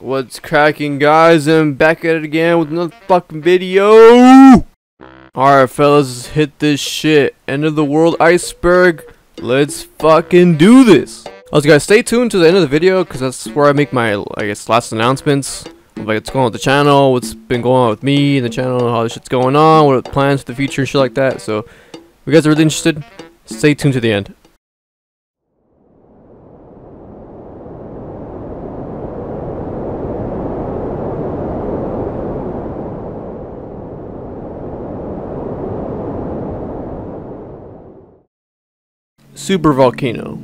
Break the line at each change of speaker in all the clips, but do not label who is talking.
What's cracking, guys? I'm back at it again with another fucking video. Alright, fellas, hit this shit. End of the world iceberg. Let's fucking do this. Also, guys, stay tuned to the end of the video because that's where I make my, I guess, last announcements of like what's going on with the channel, what's been going on with me and the channel, how this shit's going on, what are the plans for the future, and shit like that. So, if you guys are really interested, stay tuned to the end. Super volcano.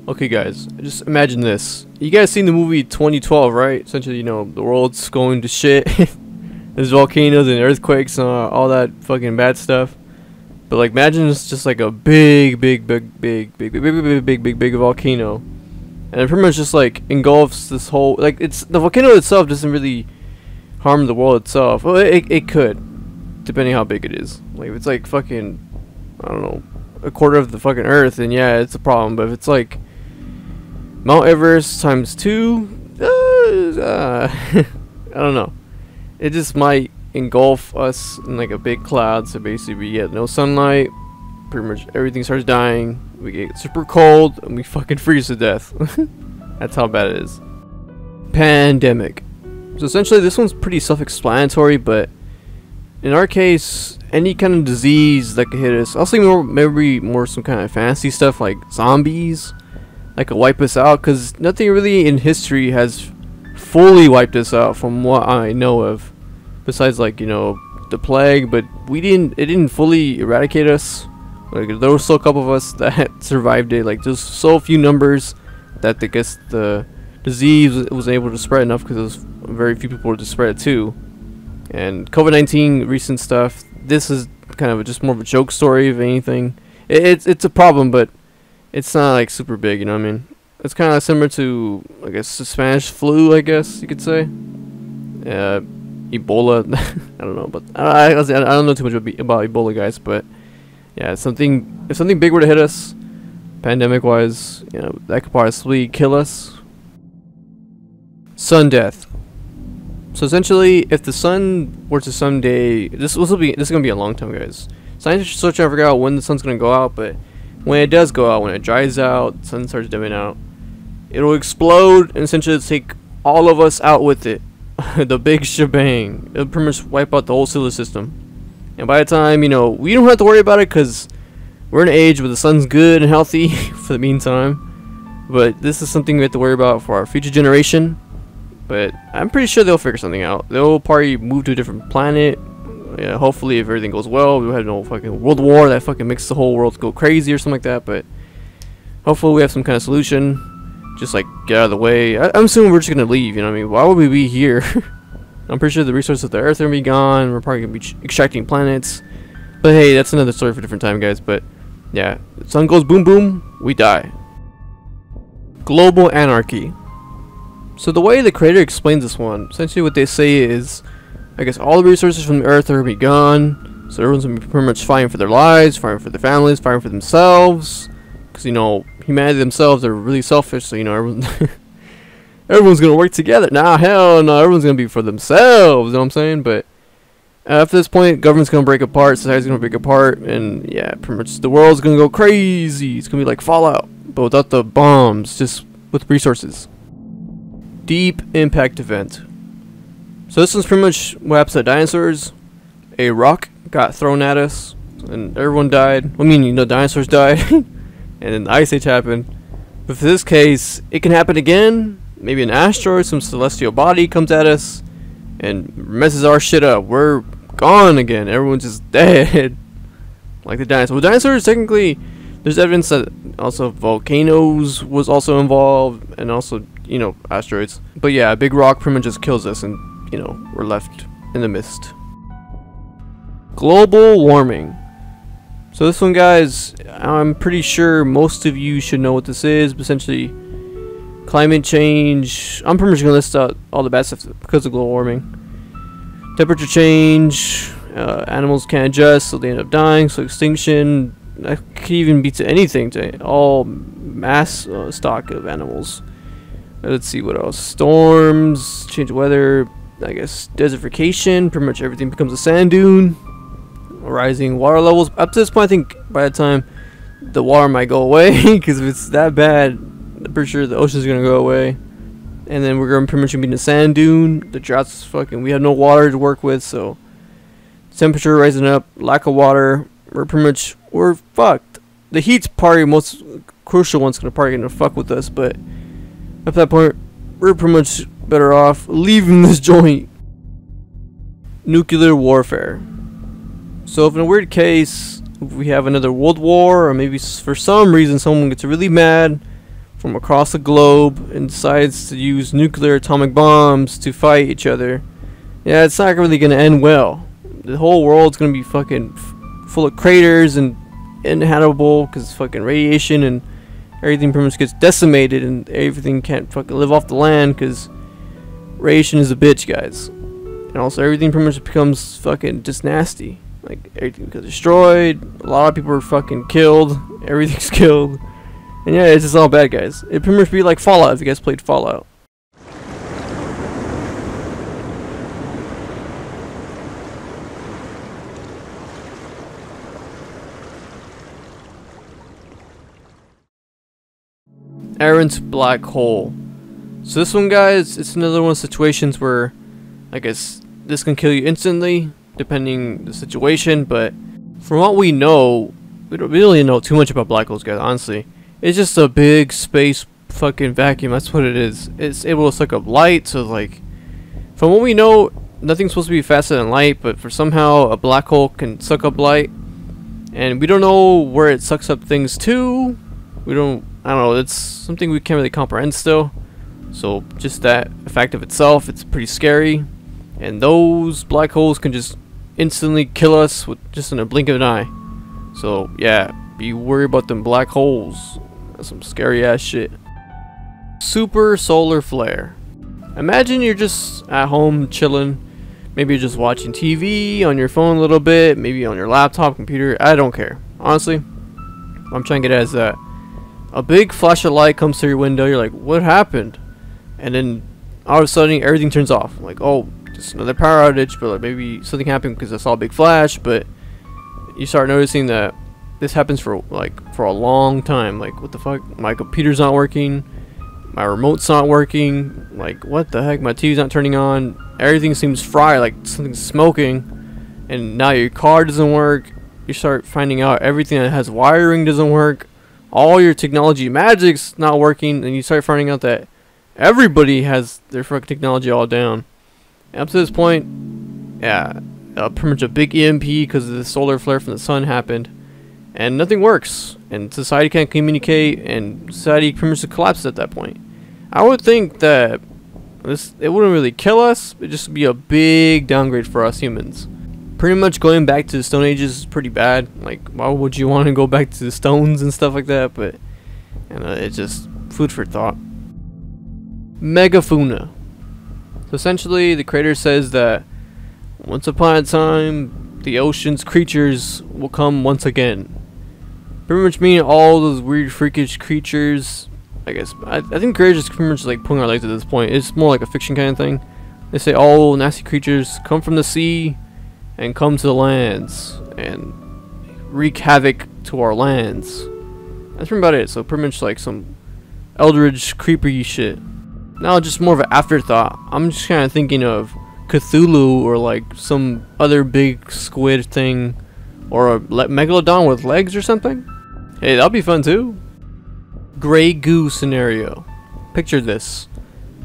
Okay, guys, just imagine this. You guys seen the movie 2012, right? Essentially, you know, the world's going to shit. There's volcanoes and earthquakes and all that fucking bad stuff. But like, imagine it's just like a big volcano, and it pretty much just like engulfs this whole. Like, it's the volcano itself doesn't really harm the world itself. Well, it could, depending how big it is. Like, if it's like fucking, I don't know, a quarter of the fucking earth, and yeah, it's a problem. But if it's like Mount Everest times 2, I don't know, it just might engulf us in like a big cloud. So basically we get no sunlight, pretty much everything starts dying, we get super cold, and we fucking freeze to death. That's how bad it is. Pandemic. So essentially this one's pretty self-explanatory, but in our case, any kind of disease that could hit us. I'll say maybe more some kind of fancy stuff like zombies that could wipe us out, because nothing really in history has fully wiped us out from what I know of, besides like, you know, the plague. But it didn't fully eradicate us. Like, there were still a couple of us that survived it. Like, there's so few numbers that I guess the disease was able to spread enough, because very few people were to spread it too. And COVID-19 recent stuff, this is kind of just more of a joke story of anything. It's a problem, but it's not like super big, you know what I mean? It's kind of similar to, I guess, the Spanish flu, I guess you could say. Ebola, I don't know, but I don't know too much about Ebola, guys. But yeah, if something big were to hit us, pandemic-wise, you know, that could possibly kill us. Sun death. So essentially, if the sun were to someday, this is gonna be a long time, guys. Scientists are still trying to figure out when the sun's gonna go out, but when it does go out, when it dries out, the sun starts dimming out, it'll explode and essentially take all of us out with it. The big shebang. It'll pretty much wipe out the whole solar system. And by the time, you know, we don't have to worry about it, because we're in an age where the sun's good and healthy for the meantime. But this is something we have to worry about for our future generation. But I'm pretty sure they'll figure something out. They'll probably move to a different planet. Yeah, hopefully, if everything goes well, we'll have no fucking world war that fucking makes the whole world go crazy or something like that. But hopefully we have some kind of solution. Just like get out of the way. I'm assuming we're just gonna leave, you know what I mean? Why would we be here? I'm pretty sure the resources of the earth are gonna be gone. We're probably gonna be extracting planets. But hey, that's another story for a different time, guys. But yeah, the sun goes boom boom, we die. Global anarchy. So the way the creator explains this one, essentially what they say is, I guess all the resources from the earth are gonna be gone. So everyone's gonna be pretty much fighting for their lives, fighting for their families, fighting for themselves. Because, you know, humanity themselves are really selfish, so, you know, everyone's gonna work together. Nah, hell no, everyone's gonna be for themselves, you know what I'm saying? But after this point, government's gonna break apart, society's gonna break apart, and yeah, pretty much the world's gonna go crazy. It's gonna be like Fallout, but without the bombs, just with resources. Deep impact event. So this is pretty much what happens to dinosaurs. A rock got thrown at us, and everyone died. I mean, you know, dinosaurs died. And then the ice age happened. But for this case, it can happen again. Maybe an asteroid, some celestial body comes at us and messes our shit up. We're gone again. Everyone's just dead. Like the dinosaurs. Well, dinosaurs, technically, there's evidence that also volcanoes was also involved, and also, you know, asteroids. But yeah, a big rock pretty much just kills us, and, you know, we're left in the mist. Global warming. So this one, guys, I'm pretty sure most of you should know what this is. But essentially, climate change. I'm pretty much going to list out all the bad stuff because of global warming. Temperature change. Animals can't adjust, so they end up dying. So extinction. That could even be to anything, to all mass stock of animals. Let's see what else. Storms, change of weather, I guess desertification, pretty much everything becomes a sand dune. Rising water levels. Up to this point, I think by the time the water might go away, because if it's that bad, I'm pretty sure the ocean's gonna go away. And then we're gonna pretty much be in a sand dune. The droughts fucking, we have no water to work with, so temperature rising up, lack of water. We're fucked. The heat's probably most crucial one's gonna fuck with us, but at that point, we're pretty much better off leaving this joint. Nuclear warfare. So if in a weird case, if we have another world war, or maybe for some reason someone gets really mad from across the globe and decides to use nuclear atomic bombs to fight each other, yeah, it's not really gonna end well. The whole world's gonna be fucking full of craters and inhabitable because fucking radiation, and everything pretty much gets decimated, and everything can't fucking live off the land because radiation is a bitch, guys. And also everything pretty much becomes fucking just nasty. Like, everything gets destroyed, a lot of people are fucking killed, everything's killed. And yeah, it's just all bad, guys. It pretty much be like Fallout if you guys played Fallout. Errant black hole. So this one, guys, it's another one of the situations where I guess this can kill you instantly depending the situation, but from what we know, we don't really know too much about black holes, guys, honestly. It's just a big space fucking vacuum, that's what it is. It's able to suck up light, so like, from what we know, nothing's supposed to be faster than light, but for somehow a black hole can suck up light, and we don't know where it sucks up things to. I don't know, it's something we can't really comprehend still. So just that fact of itself, it's pretty scary. And those black holes can just instantly kill us with just in a blink of an eye. So yeah, be worried about them black holes. That's some scary ass shit. Super solar flare. Imagine you're just at home chilling. Maybe you're just watching TV on your phone a little bit, maybe on your laptop, computer, I don't care. Honestly, I'm trying to get at is that a big flash of light comes through your window, you're like, what happened? And then all of a sudden everything turns off. Like, oh, just another power outage, but like maybe something happened because I saw a big flash. But you start noticing that this happens for a long time. Like, what the fuck? My computer's not working, my remote's not working, like what the heck, my TV's not turning on, everything seems fried, like something's smoking. And now your car doesn't work. You start finding out everything that has wiring doesn't work, all your technology magic's not working, and you start finding out that everybody has their fucking technology all down. And up to this point, yeah, pretty much a big EMP because of the solar flare from the sun happened, and nothing works, and society can't communicate, and society pretty much collapses at that point. I would think that it wouldn't really kill us, it'd just be a big downgrade for us humans. Pretty much going back to the Stone Ages is pretty bad. Like, why would you want to go back to the stones and stuff like that? But it's just food for thought. Megafauna. So essentially, the creator says that once upon a time, the ocean's creatures will come once again. Pretty much meaning all those weird, freakish creatures. I guess I think creators just pretty much like pulling our legs at this point. It's more like a fiction kind of thing. They say all nasty creatures come from the sea and come to the lands and wreak havoc to our lands. That's pretty about it. So pretty much like some eldritch creepy shit. Now just more of an afterthought, I'm just kind of thinking of Cthulhu or like some other big squid thing, or a megalodon with legs or something. Hey, that'll be fun too. Gray goo scenario. Picture this.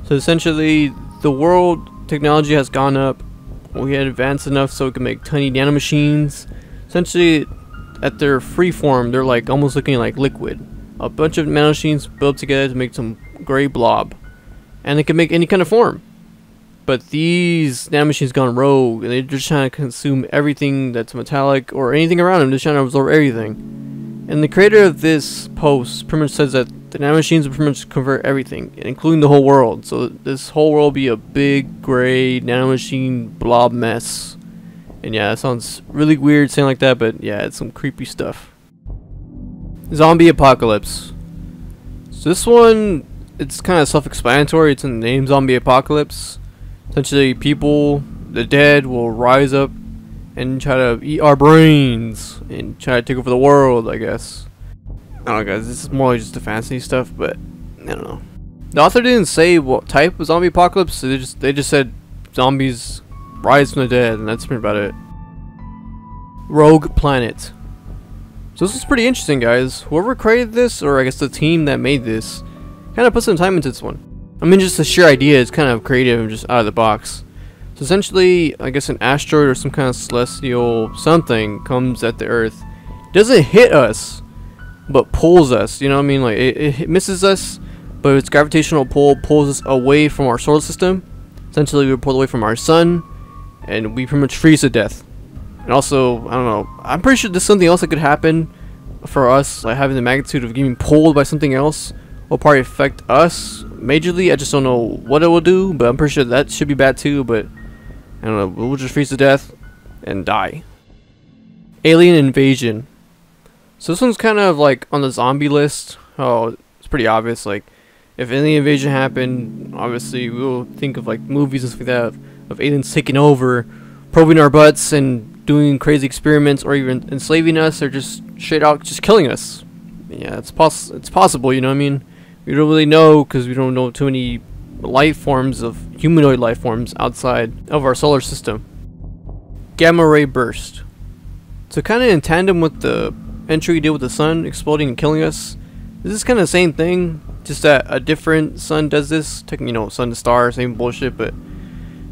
So essentially the world technology has gone up. We had advanced enough so we can make tiny nanomachines. Essentially, at their free form, they're like almost looking like liquid. A bunch of nanomachines built together to make some gray blob, and they can make any kind of form. But these nanomachines gone rogue, and they're just trying to consume everything that's metallic or anything around them. Just trying to absorb everything. And the creator of this post pretty much says that the nanomachines will pretty much convert everything, including the whole world. So this whole world will be a big gray nanomachine blob mess. And yeah, it sounds really weird saying like that, but yeah, it's some creepy stuff. Zombie apocalypse. So this one it's kind of self-explanatory. It's in the name, zombie apocalypse. Essentially, people, the dead, will rise up and try to eat our brains and try to take over the world, I guess. I don't know, guys. This is more like just the fantasy stuff, but I don't know. The author didn't say what type of zombie apocalypse. So they just said zombies rise from the dead, and that's pretty about it. Rogue planet. So this is pretty interesting, guys. Whoever created this, or I guess the team that made this, kind of put some time into this one. I mean, just the sheer idea is kind of creative and just out of the box. So essentially, I guess an asteroid or some kind of celestial something comes at the Earth. It doesn't hit us, but pulls us. You know what I mean? Like it misses us, but its gravitational pull pulls us away from our solar system. Essentially, we're pulled away from our sun, and we pretty much freeze to death. And also, I don't know, I'm pretty sure there's something else that could happen for us, like having the magnitude of getting pulled by something else will probably affect us majorly. I just don't know what it will do, but I'm pretty sure that should be bad too. But I don't know, we'll just freeze to death and die. Alien invasion. So this one's kind of like on the zombie list. Oh, it's pretty obvious. Like, if alien invasion happened, obviously we'll think of like movies and stuff like that of aliens taking over, probing our butts and doing crazy experiments, or even enslaving us, or just straight out just killing us. Yeah, it's possible, you know what I mean? We don't really know because we don't know too many life forms of humanoid life forms outside of our solar system. Gamma ray burst. So kind of in tandem with the entry we did with the sun exploding and killing us, this is kind of the same thing, just that a different sun does this. You know, sun to star, same bullshit. But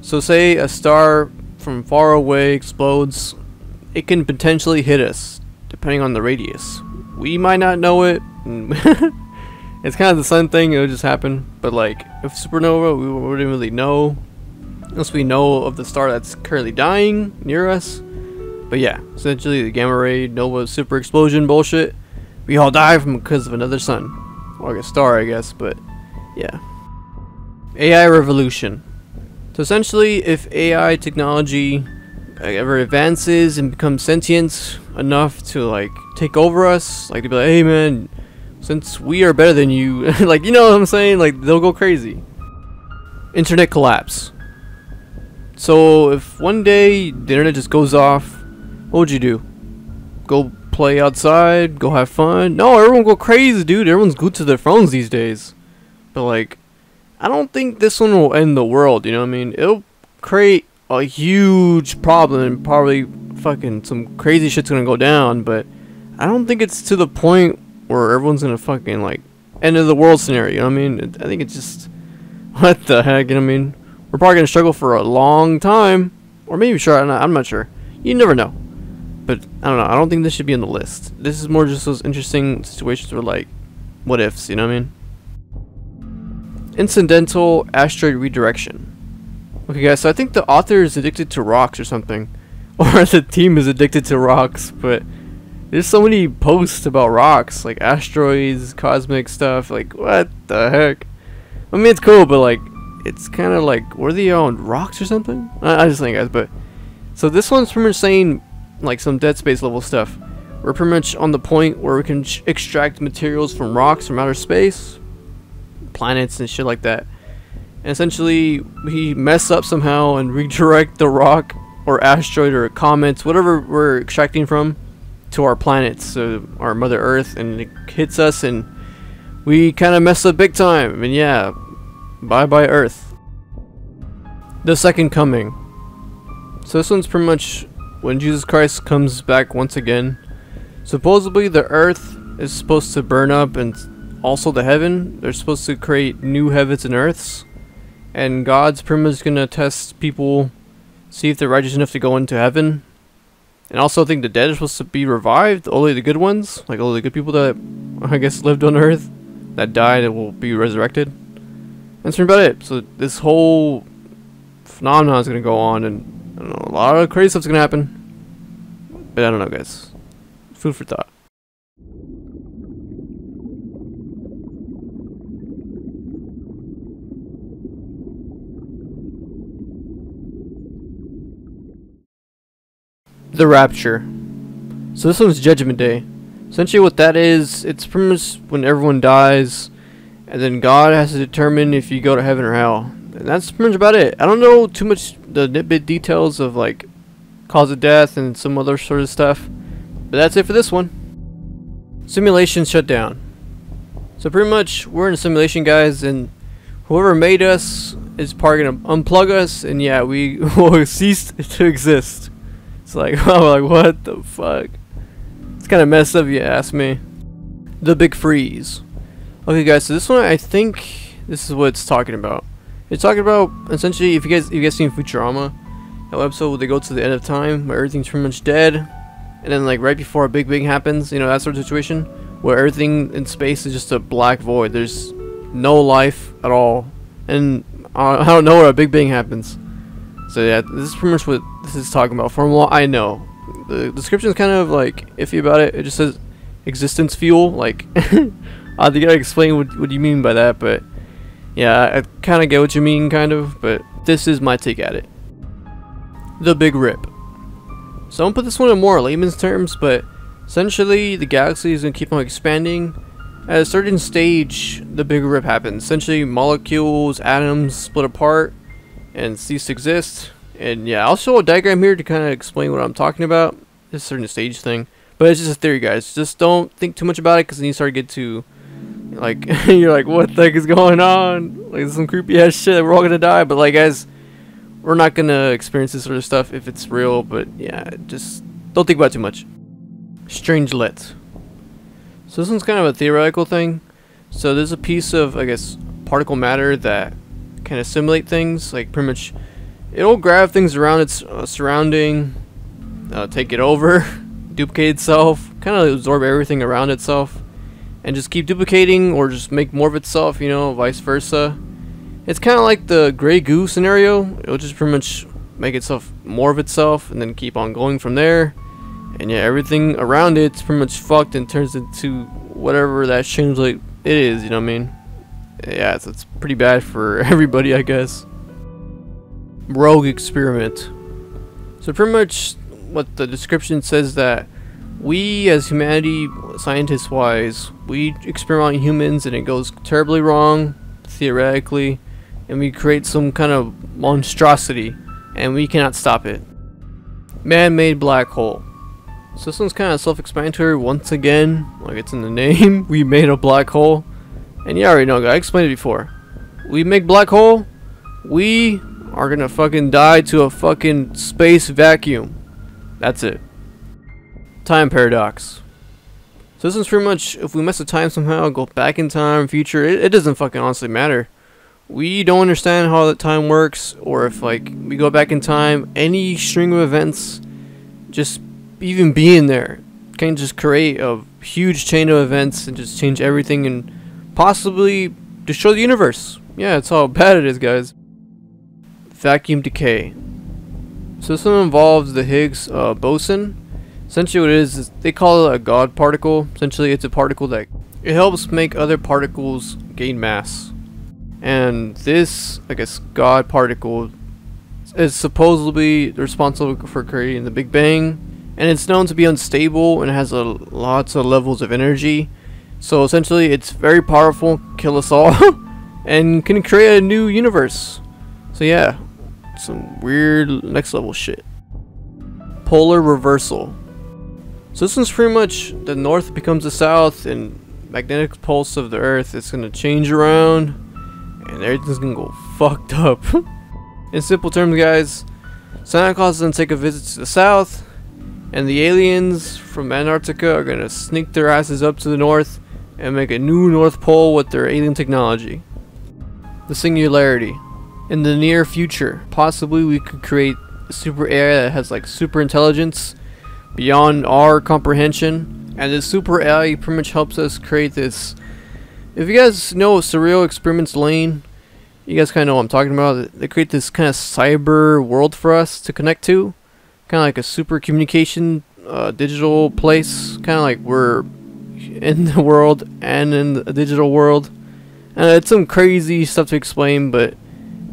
so say a star from far away explodes, it can potentially hit us depending on the radius. We might not know it. It's kind of the sun thing, it would just happen. But like, if supernova, we wouldn't really know unless we know of the star that's currently dying near us. But yeah, essentially the gamma ray nova super explosion bullshit, we all die from because of another sun, or like a star, I guess. But yeah. AI revolution. So essentially, if AI technology ever advances and becomes sentient enough to like take over us, like to be like, hey man, since we are better than you, like, you know what I'm saying? Like, they'll go crazy. Internet collapse. So if one day the internet just goes off, what would you do? Go play outside? Go have fun? No, everyone go crazy, dude. Everyone's glued to their phones these days. But like, I don't think this one will end the world, you know what I mean? It'll create a huge problem and probably fucking some crazy shit's gonna go down, but I don't think it's to the point where everyone's gonna fucking like end of the world scenario, you know what I mean? I think it's just, what the heck, you know what I mean? We're probably gonna struggle for a long time, or maybe sure, I'm not sure. You never know. But I don't know, I don't think this should be on the list. This is more just those interesting situations where like, what ifs, you know what I mean? Incidental asteroid redirection. Okay guys, so I think the author is addicted to rocks or something. Or the team is addicted to rocks, but there's so many posts about rocks, like asteroids, cosmic stuff, like what the heck? I mean, it's cool, but like, it's kind of like, were they on rocks or something? I just think, guys, but so this one's pretty much saying like some Dead Space level stuff. We're pretty much on the point where we can extract materials from rocks from outer space, planets and shit like that, and essentially we mess up somehow and redirect the rock or asteroid or comet, whatever we're extracting from, to our planets, so our Mother Earth, and it hits us and we kind of mess up big time. And yeah, bye bye Earth. The second coming. So this one's pretty much when Jesus Christ comes back once again. Supposedly the Earth is supposed to burn up, and also the heaven. They're supposed to create new heavens and earths, and God's pretty much gonna test people, see if they're righteous enough to go into heaven. And also I think the dead are supposed to be revived, only the good ones, like only the good people that I guess lived on Earth, that died and will be resurrected. And that's about it. So this whole phenomenon is gonna go on, and I don't know, a lot of crazy stuff's gonna happen. But I don't know, guys. Food for thought. The Rapture. So this one's Judgment Day. Essentially what that is, it's pretty much when everyone dies and then God has to determine if you go to heaven or hell. And that's pretty much about it. I don't know too much the nitbit details of like cause of death and some other sort of stuff, but that's it for this one. Simulation shut down. So pretty much we're in a simulation, guys, and whoever made us is probably gonna unplug us, and yeah, we will cease to exist. It's like, oh, like what the fuck? It's kind of messed up, if you ask me. The Big Freeze. Okay, guys, so this one, I think this is what it's talking about. It's talking about essentially, if you guys seen Futurama, that episode where they go to the end of time where everything's pretty much dead, and then like right before a big bang happens, you know, that sort of situation where everything in space is just a black void. There's no life at all, and I don't know where a big bang happens. So yeah, this is pretty much what this is talking about from what I know. The description is kind of like iffy about it. It just says existence fuel. Like I gotta explain what you mean by that, but yeah, I kind of get what you mean, kind of. But this is my take at it. The Big Rip. So I'm gonna put this one in more layman's terms, but essentially the galaxy is gonna keep on expanding. At a certain stage, the Big Rip happens. Essentially, molecules, atoms split apart and cease to exist. And yeah, I'll show a diagram here to kind of explain what I'm talking about. This certain stage thing, but it's just a theory, guys. Just don't think too much about it, because then you start to get to like you're like, what the heck is going on? Like some creepy ass shit. We're all gonna die, but like, guys, we're not gonna experience this sort of stuff if it's real. But yeah, just don't think about it too much. Strangelet. So this one's kind of a theoretical thing. So there's a piece of, I guess, particle matter that can assimilate things. Like pretty much, it'll grab things around its surrounding, take it over, duplicate itself, kind of absorb everything around itself, and just keep duplicating or just make more of itself, you know, vice versa. It's kind of like the gray goo scenario. It'll just pretty much make itself more of itself and then keep on going from there. And yeah, everything around it's pretty much fucked and turns into whatever that changeling it is, you know what I mean? Yeah, it's pretty bad for everybody, I guess. Rogue experiment. So pretty much what the description says, that we as humanity, scientists wise, we experiment on humans and it goes terribly wrong, theoretically, and we create some kind of monstrosity and we cannot stop it. Man-made black hole. So this one's kind of self-explanatory once again, like it's in the name. We made a black hole, and you already know, guys, I explained it before. We make black hole, we are gonna fucking die to a fucking space vacuum. That's it. Time paradox. So this one's pretty much, if we mess with time somehow, go back in time, future, it doesn't fucking honestly matter. We don't understand how that time works, or if like we go back in time, any string of events, just even being there can just create a huge chain of events and just change everything and possibly destroy the universe. Yeah, that's how bad it is, guys. Vacuum decay. So this one involves the Higgs boson. Essentially what it is they call it a God particle. Essentially it's a particle that it helps make other particles gain mass. And this, I guess, God particle is supposedly responsible for creating the Big Bang. And it's known to be unstable and has lots of levels of energy. So essentially it's very powerful, kill us all, and can create a new universe. So yeah, some weird next level shit. Polar reversal. So this one's pretty much the north becomes the south, and magnetic pulse of the earth is going to change around, and everything's going to go fucked up. In simple terms, guys, Santa Claus is going to take a visit to the south, and the aliens from Antarctica are going to sneak their asses up to the north and make a new North Pole with their alien technology. The singularity. In the near future, possibly we could create a super AI that has like super intelligence beyond our comprehension, and this super AI pretty much helps us create this. If you guys know Surreal Experiments Lane, you guys kind of know what I'm talking about. They create this kind of cyber world for us to connect to. Kind of like a super communication digital place, kind of like we're in the world and in the digital world. And it's some crazy stuff to explain, but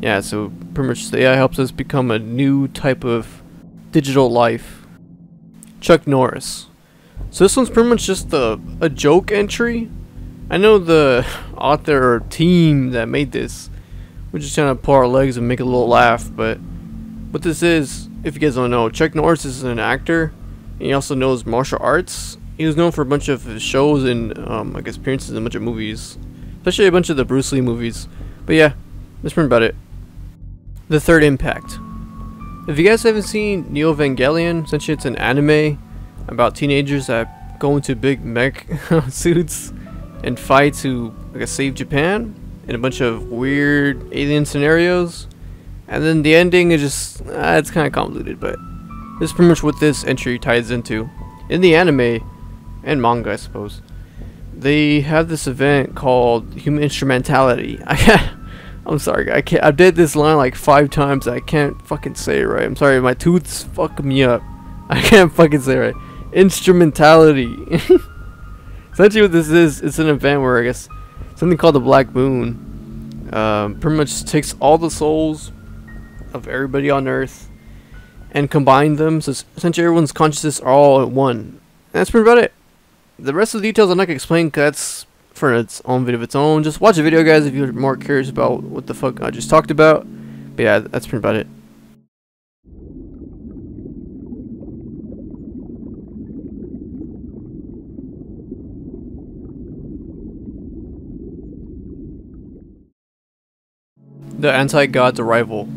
yeah, so pretty much the AI helps us become a new type of digital life. Chuck Norris. So this one's pretty much just a joke entry. I know the author or team that made this. We're just trying to pull our legs and make a little laugh, but what this is, if you guys don't know, Chuck Norris is an actor, and he also knows martial arts. He was known for a bunch of his shows and I guess appearances in a bunch of movies, especially a bunch of the Bruce Lee movies. But yeah, that's pretty about it. The Third Impact. If you guys haven't seen Neo Evangelion, essentially it's an anime about teenagers that go into big mech suits and fight to, I guess, save Japan in a bunch of weird alien scenarios. And then the ending is just, it's kind of convoluted, but this is pretty much what this entry ties into. In the anime, and manga I suppose, they have this event called Human Instrumentality. I'm sorry, I did this line like 5 times. I can't fucking say it right. I'm sorry, my tooth's fucking me up. I can't fucking say it right. Instrumentality. Essentially what this is, it's an event where I guess something called the Black Moon pretty much takes all the souls of everybody on Earth and combine them, so essentially everyone's consciousness are all at one. And that's pretty about it. The rest of the details I'm not gonna explain because that's for its own video of its own. Just watch the video, guys, if you're more curious about what the fuck I just talked about. But yeah, that's pretty about it. The Anti-God's Arrival.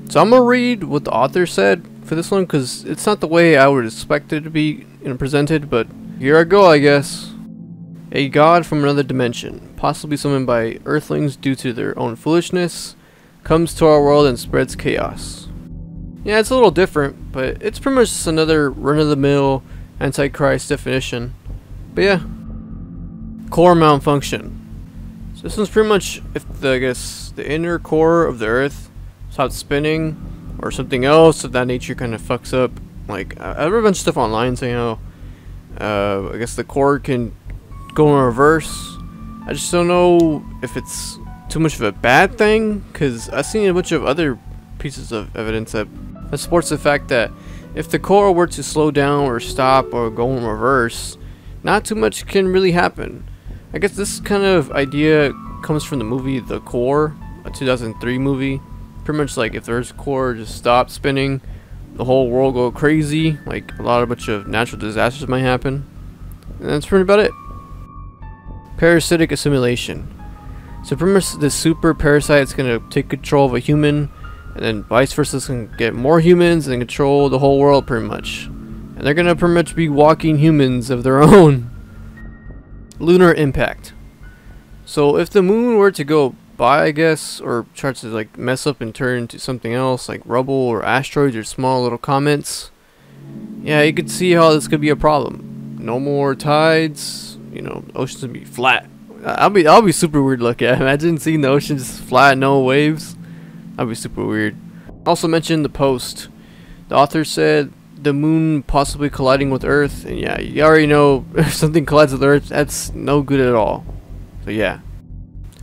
So I'm gonna read what the author said for this one because it's not the way I would expect it to be presented, but here I go, I guess. A god from another dimension, possibly summoned by earthlings due to their own foolishness, comes to our world and spreads chaos. Yeah, it's a little different, but it's pretty much just another run-of-the-mill Antichrist definition. But yeah. Core malfunction. So this one's pretty much if the, I guess, the inner core of the Earth stops spinning, or something else of that nature kind of fucks up. Like, I read a bunch of stuff online saying how, I guess the core can go in reverse. I just don't know if it's too much of a bad thing, because I've seen a bunch of other pieces of evidence that supports the fact that if the core were to slow down or stop or go in reverse, not too much can really happen. I guess this kind of idea comes from the movie The Core, a 2003 movie. Pretty much like if the Earth's core just stopped spinning, the whole world go crazy, like a bunch of natural disasters might happen. And that's pretty about it. Parasitic assimilation. So pretty much the super parasite is going to take control of a human, and then vice versa, it's going to get more humans and control the whole world pretty much. And they're going to pretty much be walking humans of their own. Lunar impact. So if the moon were to go by, I guess, or starts to like mess up and turn into something else like rubble or asteroids or small little comets, yeah, you could see how this could be a problem. No more tides, you know, the oceans would be flat. I'll be super weird to look at. Imagine seeing the ocean just flat, no waves. That'd be super weird. Also mentioned the post. The author said the moon possibly colliding with Earth, and yeah, you already know if something collides with Earth, that's no good at all. So yeah.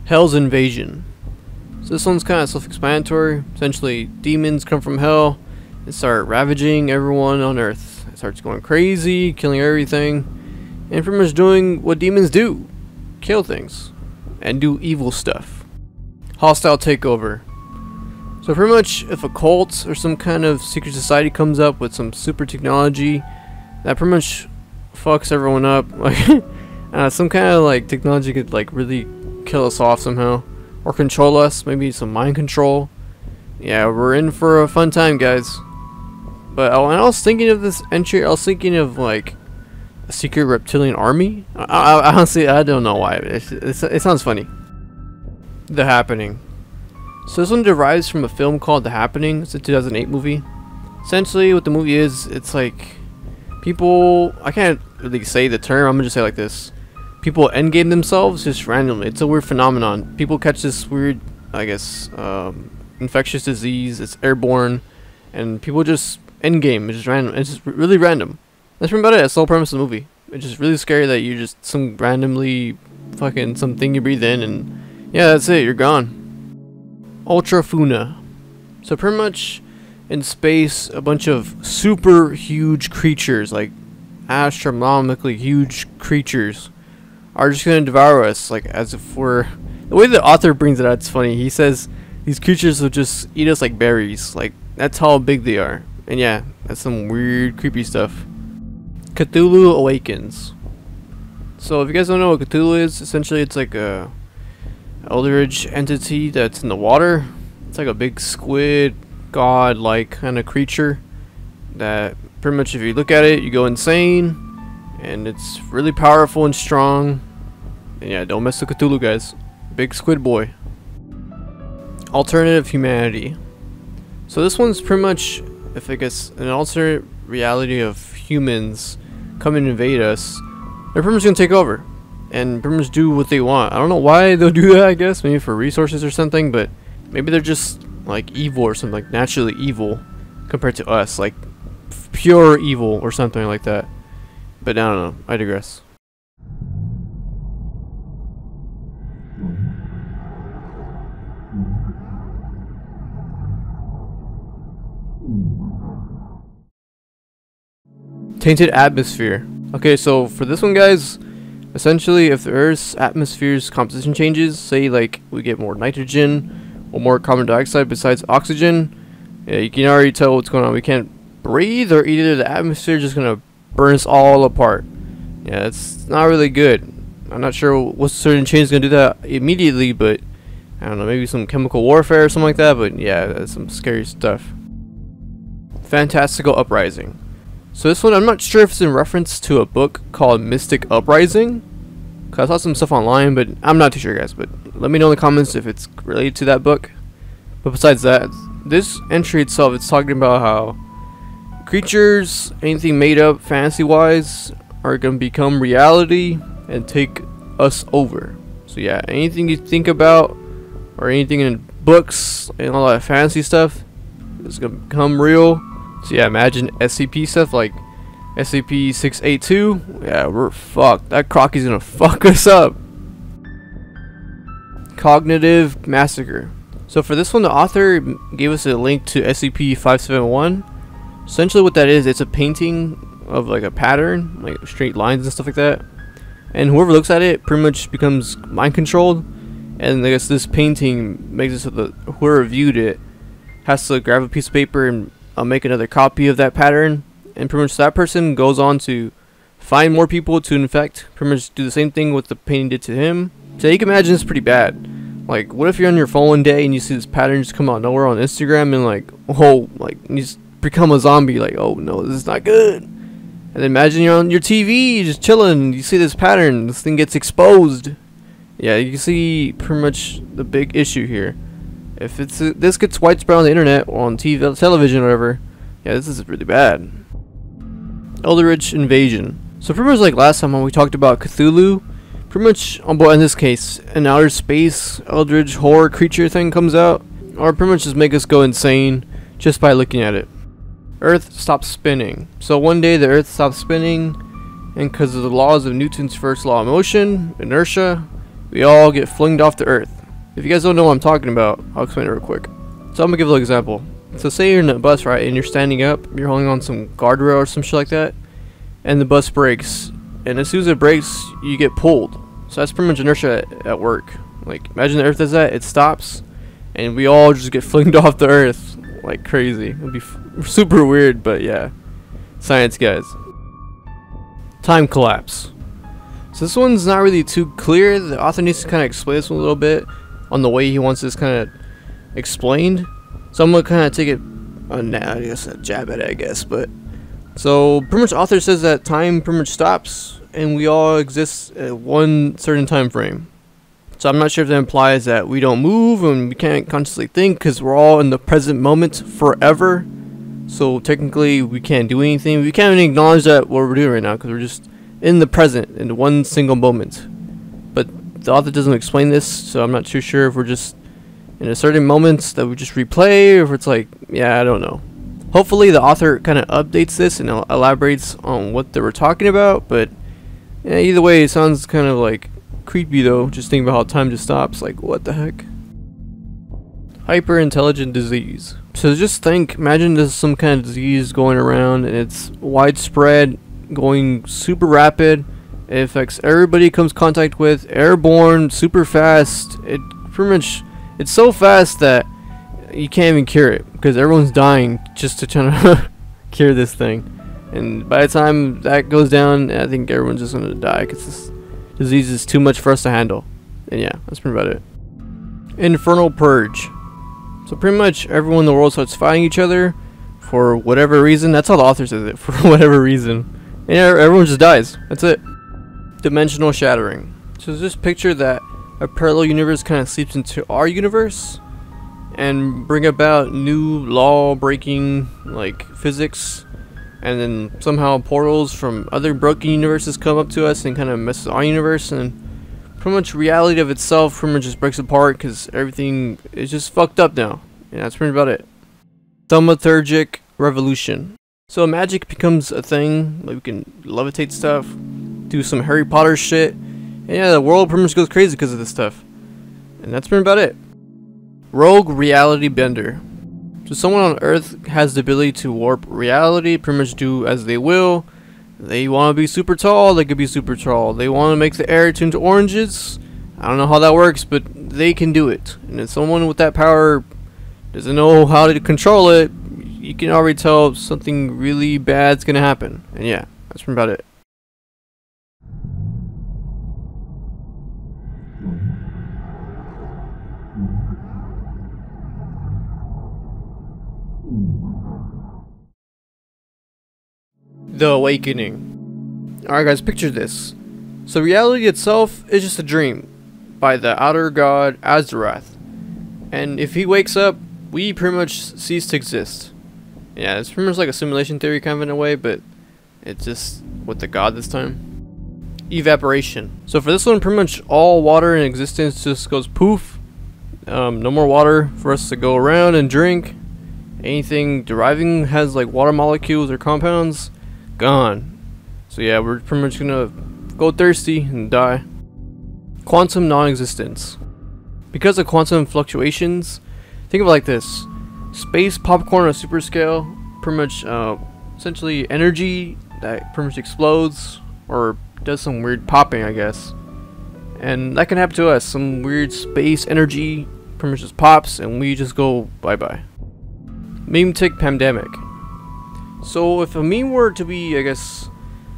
Hell's invasion. So this one's kind of self-explanatory. Essentially, demons come from hell and start ravaging everyone on Earth. It starts going crazy, killing everything, and pretty much doing what demons do. Kill things. And do evil stuff. Hostile takeover. So pretty much if a cult or some kind of secret society comes up with some super technology that pretty much fucks everyone up, like some kind of like technology could like really kill us off somehow or control us, maybe some mind control. Yeah, we're in for a fun time, guys. But when I was thinking of this entry, I was thinking of like a secret reptilian army. Honestly, I don't know why. It sounds funny. The Happening. So this one derives from a film called The Happening. It's a 2008 movie. Essentially what the movie is, it's like people, I can't really say the term, I'm gonna just say it like this. People endgame themselves just randomly. It's a weird phenomenon. People catch this weird, I guess, infectious disease. It's airborne, and people just endgame. It's just random. It's just really random. That's pretty about it. That's the whole premise of the movie. It's just really scary that you just some randomly fucking something you breathe in, and yeah, that's it. You're gone. Ultrafuna. So pretty much in space, a bunch of super huge creatures, like astronomically huge creatures, are just gonna devour us, like as if we're. The way the author brings it out, it's funny. He says these creatures will just eat us like berries. Like that's how big they are. And yeah, that's some weird, creepy stuff. Cthulhu Awakens. So if you guys don't know what Cthulhu is, essentially it's like a eldritch entity that's in the water. It's like a big squid, god-like kind of creature that pretty much if you look at it, you go insane. And it's really powerful and strong. And yeah, don't mess with Cthulhu, guys. Big squid boy. Alternative humanity. So this one's pretty much, if I guess, an alternate reality of humans come and invade us. They're pretty much gonna take over and pretty much do what they want. I don't know why they'll do that, I guess. Maybe for resources or something, but maybe they're just like evil or something, like naturally evil compared to us, like pure evil or something like that. But I don't know, I digress. Tainted Atmosphere. Okay, so for this one, guys, essentially if the Earth's atmosphere's composition changes, say like we get more nitrogen or more carbon dioxide besides oxygen, yeah, you can already tell what's going on. We can't breathe, or either the atmosphere is just gonna burn us all apart. Yeah, it's not really good. I'm not sure what certain change is gonna do that immediately, but I don't know, maybe some chemical warfare or something like that. But yeah, that's some scary stuff. Fantastical Uprising. So this one, I'm not sure if it's in reference to a book called Mystic Uprising, cause I saw some stuff online, but I'm not too sure, guys. But let me know in the comments if it's related to that book. But besides that, this entry itself, it's talking about how creatures, anything made up fantasy-wise, are gonna become reality and take us over. So yeah, anything you think about or anything in books and all that fantasy stuff is gonna become real. So yeah, imagine SCP stuff like SCP-682. Yeah, we're fucked. That Crocky's gonna fuck us up. Cognitive Massacre. So for this one, the author gave us a link to SCP-571. Essentially what that is, it's a painting of like a pattern, like straight lines and stuff like that. And whoever looks at it pretty much becomes mind controlled. And I guess this painting makes it so that whoever viewed it has to grab a piece of paper and make another copy of that pattern, and pretty much that person goes on to find more people to infect, pretty much do the same thing what the painting did to him. So you can imagine it's pretty bad. Like, what if you're on your phone one day and you see this pattern just come out of nowhere on Instagram, and like, oh, like you just become a zombie, like, oh no, this is not good. And then imagine you're on your TV just chilling, you see this pattern, this thing gets exposed. Yeah, you can see pretty much the big issue here. If this gets widespread on the internet or on TV, television, or whatever, yeah, this is really bad. Eldritch Invasion. So pretty much like last time when we talked about Cthulhu, pretty much, but in this case, an outer space eldritch horror creature thing comes out, or pretty much just make us go insane just by looking at it. Earth stops spinning. So one day the Earth stops spinning, and because of the laws of Newton's first law of motion, inertia, we all get flinged off the Earth. If you guys don't know what I'm talking about, I'll explain it real quick. So I'm gonna give a little example. So say you're in a bus, right, and you're standing up, you're holding on some guardrail or some shit like that, and the bus brakes, and as soon as it brakes, you get pulled. So that's pretty much inertia at work. Like, imagine the Earth does that, it stops, and we all just get flinged off the Earth like crazy. It'd be super weird, but yeah. Science, guys. Time collapse. So this one's not really too clear. The author needs to kind of explain this one a little bit on the way he wants this kind of explained. So I'm gonna kind of take it I guess a jab at it, I guess. But so pretty much author says that time pretty much stops and we all exist at one certain time frame. So I'm not sure if that implies that we don't move and we can't consciously think because we're all in the present moment forever. So technically we can't do anything. We can't even acknowledge that what we're doing right now because we're just in the present in one single moment. But the author doesn't explain this, so I'm not too sure if we're just in a certain moments that we just replay, or if it's like, yeah, I don't know. Hopefully the author kind of updates this and elaborates on what they were talking about, but yeah, either way it sounds kind of like creepy though, just thinking about how time just stops. Like, what the heck? Hyper intelligent disease. So just think, imagine there's some kind of disease going around and it's widespread, going super rapid, It affects everybody it comes contact with, airborne, super fast. It pretty much, it's so fast that you can't even cure it because everyone's dying just to try to cure this thing. And by the time that goes down, I think everyone's just gonna die because this disease is too much for us to handle. And yeah, that's pretty about it. Infernal Purge. So pretty much everyone in the world starts fighting each other for whatever reason. That's how the author says it, for whatever reason. And everyone just dies. That's it. Dimensional shattering. So just picture that a parallel universe kind of seeps into our universe and bring about new law-breaking like physics, and then somehow portals from other broken universes come up to us and kind of messes our universe, and pretty much reality of itself pretty much just breaks apart because everything is just fucked up now. And that's pretty about it. Thaumaturgic revolution. So magic becomes a thing, like we can levitate stuff, do some Harry Potter shit, and yeah, the world pretty much goes crazy because of this stuff. And that's pretty about it. Rogue reality bender. So someone on Earth has the ability to warp reality, pretty much do as they will. They want to be super tall, they could be super tall. They want to make the air turn to oranges. I don't know how that works, but they can do it. And if someone with that power doesn't know how to control it, you can already tell something really bad's gonna happen. And yeah, that's pretty about it. The Awakening. Alright guys, picture this. So reality itself is just a dream by the outer god Azarath. And if he wakes up, we pretty much cease to exist. Yeah, it's pretty much like a simulation theory kind of in a way, but it's just with the god this time. Evaporation. So for this one, pretty much all water in existence just goes poof. No more water for us to go around and drink. Anything deriving has like water molecules or compounds, gone. So yeah, we're pretty much gonna go thirsty and die. Quantum non-existence. Because of quantum fluctuations, think of it like this. Space popcorn on a super scale, pretty much essentially energy that pretty much explodes or does some weird popping, I guess. And that can happen to us. Some weird space energy pretty much just pops and we just go bye-bye. MTI Pandemic. So if a meme were to be, I guess,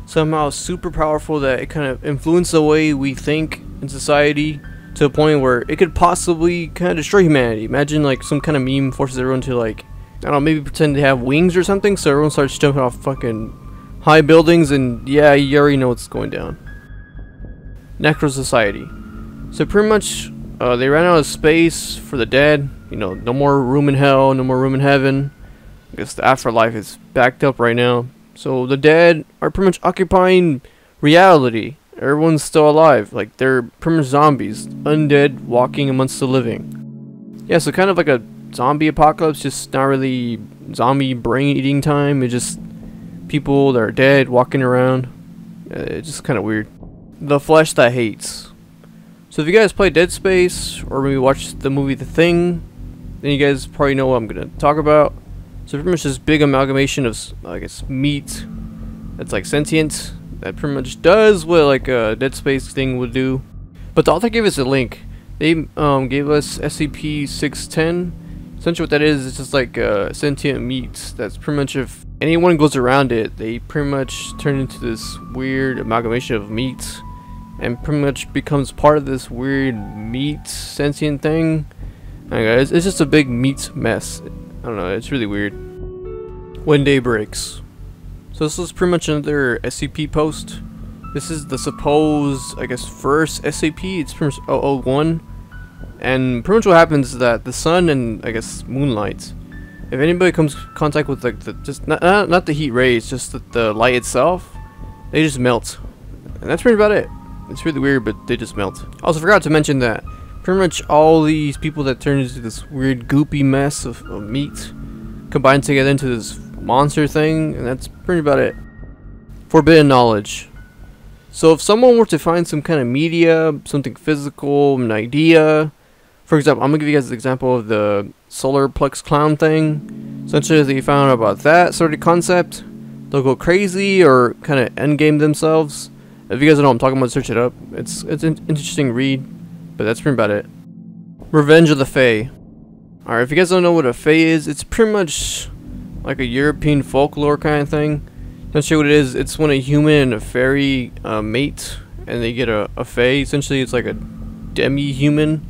somehow super powerful that it kind of influences the way we think in society to a point where it could possibly kind of destroy humanity. Imagine like some kind of meme forces everyone to like, I don't know, maybe pretend they have wings or something so everyone starts jumping off fucking high buildings and yeah, you already know what's going down. Necro Society. So pretty much they ran out of space for the dead. You know, no more room in hell, no more room in heaven. I guess the afterlife is backed up right now. So the dead are pretty much occupying reality. Everyone's still alive. Like they're pretty much zombies. Undead walking amongst the living. Yeah, so kind of like a zombie apocalypse, just not really zombie brain eating time. It's just people that are dead walking around. It's just kind of weird. The flesh that hates. So if you guys play Dead Space or maybe watch the movie The Thing, then you guys probably know what I'm gonna talk about. So pretty much this big amalgamation of, I guess, meat that's like sentient, that pretty much does what like a Dead Space thing would do. But the author gave us a link. They gave us SCP-610. Essentially what that is just like sentient meat that's pretty much, if anyone goes around it, they pretty much turn into this weird amalgamation of meat and pretty much becomes part of this weird meat sentient thing. It's just a big meat mess. I don't know, it's really weird. When Day Breaks. So this is pretty much another SCP post. This is the supposed, I guess, first SCP. It's pretty much 001. And pretty much what happens is that the sun and, I guess, moonlight, if anybody comes in contact with like the, just not the heat rays, just the light itself, they just melt. And that's pretty about it. It's really weird, but they just melt. I also forgot to mention that pretty much all these people that turn into this weird goopy mess of meat combined together into this monster thing, and that's pretty about it. Forbidden knowledge. So if someone were to find some kind of media, something physical, an idea, for example, I'm gonna give you guys an example of the solar plex clown thing. Essentially, if they found out about that sort of concept, they'll go crazy or kind of endgame themselves If you guys don't know what I'm talking about, search it up. It's an interesting read, but that's pretty about it. Revenge of the Fae. Alright, if you guys don't know what a Fae is, it's pretty much like a European folklore kind of thing. Essentially what it is, it's when a human and a fairy mate, and they get a Fae. Essentially it's like a demi-human,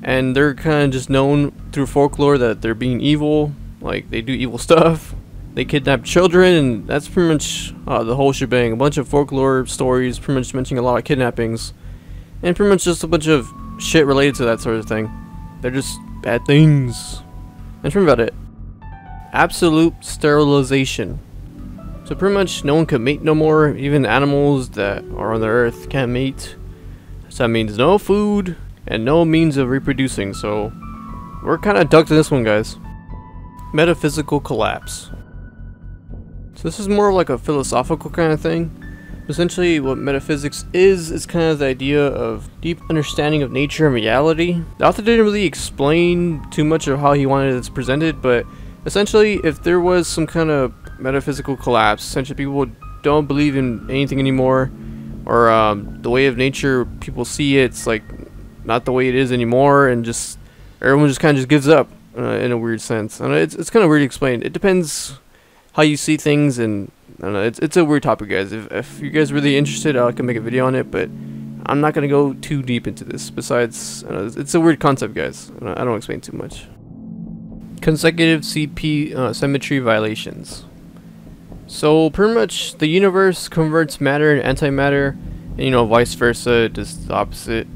and they're kind of just known through folklore that they're being evil, like they do evil stuff. They kidnap children, and that's pretty much the whole shebang. A bunch of folklore stories, pretty much mentioning a lot of kidnappings, and pretty much just a bunch of shit related to that sort of thing. They're just bad things. And think about it. Absolute sterilization. So pretty much no one can mate no more. Even animals that are on the earth can't mate. So that means no food and no means of reproducing. So we're kind of ducked in this one, guys. Metaphysical collapse. So this is more like a philosophical kind of thing. Essentially what metaphysics is kind of the idea of deep understanding of nature and reality. The author didn't really explain too much of how he wanted this presented, but essentially if there was some kind of metaphysical collapse, essentially people don't believe in anything anymore, or the way of nature, people see it's like not the way it is anymore, and just everyone just kind of just gives up in a weird sense. And it's kind of weird to explain. It depends how you see things, and I don't know, it's a weird topic, guys. If you guys are really interested, I can make a video on it, but I'm not gonna go too deep into this. Besides, it's a weird concept, guys. I don't explain too much. Consecutive CP symmetry violations. So pretty much the universe converts matter into antimatter, and you know, vice versa, just the opposite.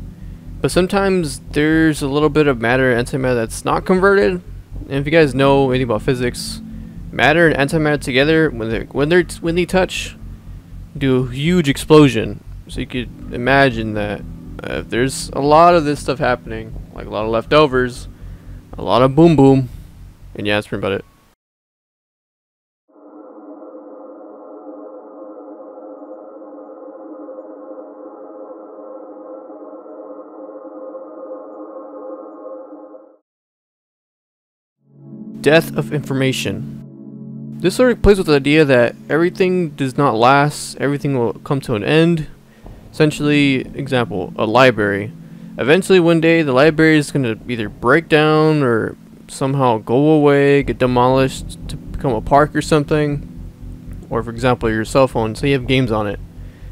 But sometimes there's a little bit of matter and antimatter that's not converted. And if you guys know anything about physics, matter and antimatter together, when they touch, do a huge explosion. So you could imagine that if there's a lot of this stuff happening, like a lot of leftovers, a lot of boom boom, and yeah, that's pretty about it. Death of information. This sort of plays with the idea that everything does not last, everything will come to an end. Essentially, example, a library. Eventually one day the library is going to either break down or somehow go away, get demolished to become a park or something. Or for example, your cell phone, say you have games on it.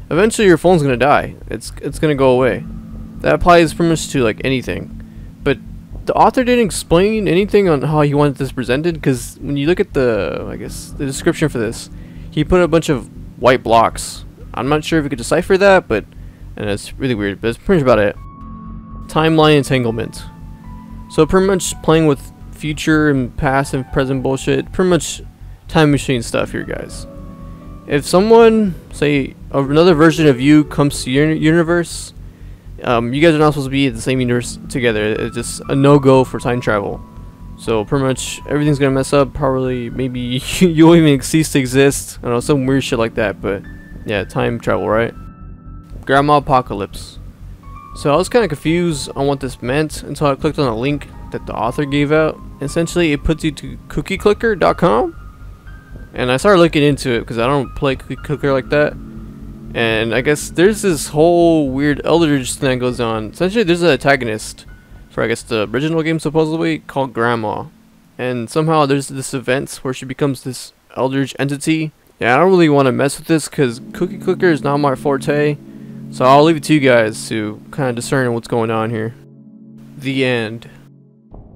Eventually your phone's going to die. It's going to go away. That applies pretty much to like anything. But the author didn't explain anything on how he wanted this presented, because when you look at the description for this, he put a bunch of white blocks. I'm not sure if you could decipher that, but and it's really weird, but it's pretty much about it. Timeline entanglement. So pretty much playing with future and past and present bullshit, pretty much time machine stuff here, guys. If someone, say another version of you, comes to your universe, you guys are not supposed to be at the same universe together. It's just a no-go for time travel. So pretty much everything's gonna mess up. Probably, maybe you won't even cease to exist. I don't know, some weird shit like that. But yeah, time travel, right? Grandma apocalypse. So I was kind of confused on what this meant until I clicked on a link that the author gave out. Essentially, it puts you to cookieclicker.com, and I started looking into it because I don't play Cookie Clicker like that. And I guess there's this whole weird eldritch thing that goes on. Essentially, there's an antagonist for, I guess, the original game supposedly, called Grandma. And somehow there's this event where she becomes this eldritch entity. Yeah, I don't really want to mess with this because Cookie Clicker is not my forte. So I'll leave it to you guys to kind of discern what's going on here. The end.